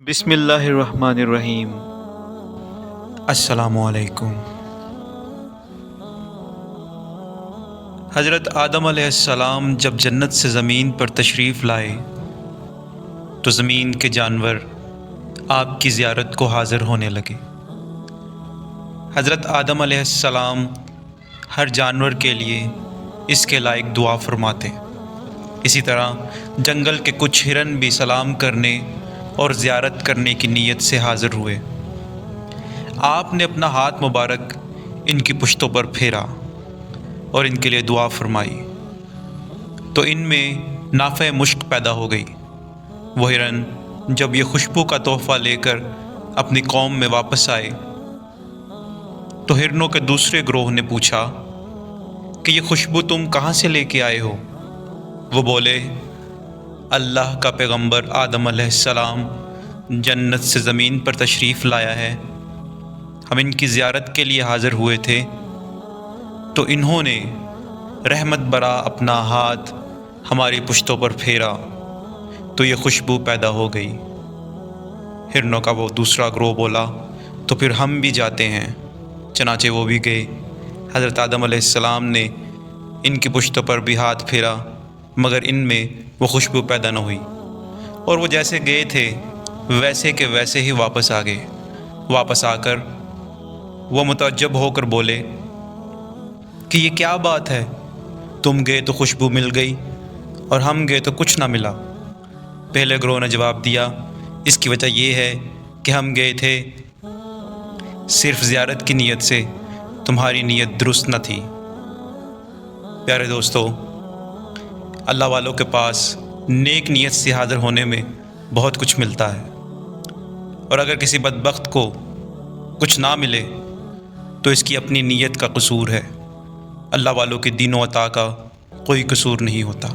بسم اللہ الرحمن الرحیم۔ السلام علیکم۔ حضرت آدم علیہ السلام جب جنت سے زمین پر تشریف لائے تو زمین کے جانور آپ کی زیارت کو حاضر ہونے لگے۔ حضرت آدم علیہ السلام ہر جانور کے لیے اس کے لائق دعا فرماتے۔ اسی طرح جنگل کے کچھ ہرن بھی سلام کرنے اور زیارت کرنے کی نیت سے حاضر ہوئے۔ آپ نے اپنا ہاتھ مبارک ان کی پشتوں پر پھیرا اور ان کے لیے دعا فرمائی تو ان میں نافع مشک پیدا ہو گئی۔ وہ ہرن جب یہ خوشبو کا تحفہ لے کر اپنی قوم میں واپس آئے تو ہرنوں کے دوسرے گروہ نے پوچھا کہ یہ خوشبو تم کہاں سے لے کے آئے ہو؟ وہ بولے، اللہ کا پیغمبر آدم علیہ السلام جنت سے زمین پر تشریف لایا ہے، ہم ان کی زیارت کے لیے حاضر ہوئے تھے تو انہوں نے رحمت برا اپنا ہاتھ ہماری پشتوں پر پھیرا تو یہ خوشبو پیدا ہو گئی۔ ہرنوں کا وہ دوسرا گروہ بولا، تو پھر ہم بھی جاتے ہیں۔ چنانچہ وہ بھی گئے۔ حضرت آدم علیہ السلام نے ان کی پشتوں پر بھی ہاتھ پھیرا مگر ان میں وہ خوشبو پیدا نہ ہوئی، اور وہ جیسے گئے تھے ویسے کے ویسے ہی واپس آ گئے۔ واپس آ کر وہ متعجب ہو کر بولے کہ یہ کیا بات ہے، تم گئے تو خوشبو مل گئی اور ہم گئے تو کچھ نہ ملا۔ پہلے گروہ نے جواب دیا، اس کی وجہ یہ ہے کہ ہم گئے تھے صرف زیارت کی نیت سے، تمہاری نیت درست نہ تھی۔ پیارے دوستو، اللہ والوں کے پاس نیک نیت سے حاضر ہونے میں بہت کچھ ملتا ہے، اور اگر کسی بدبخت کو کچھ نہ ملے تو اس کی اپنی نیت کا قصور ہے۔ اللہ والوں کی دین و عطا کا کوئی قصور نہیں ہوتا۔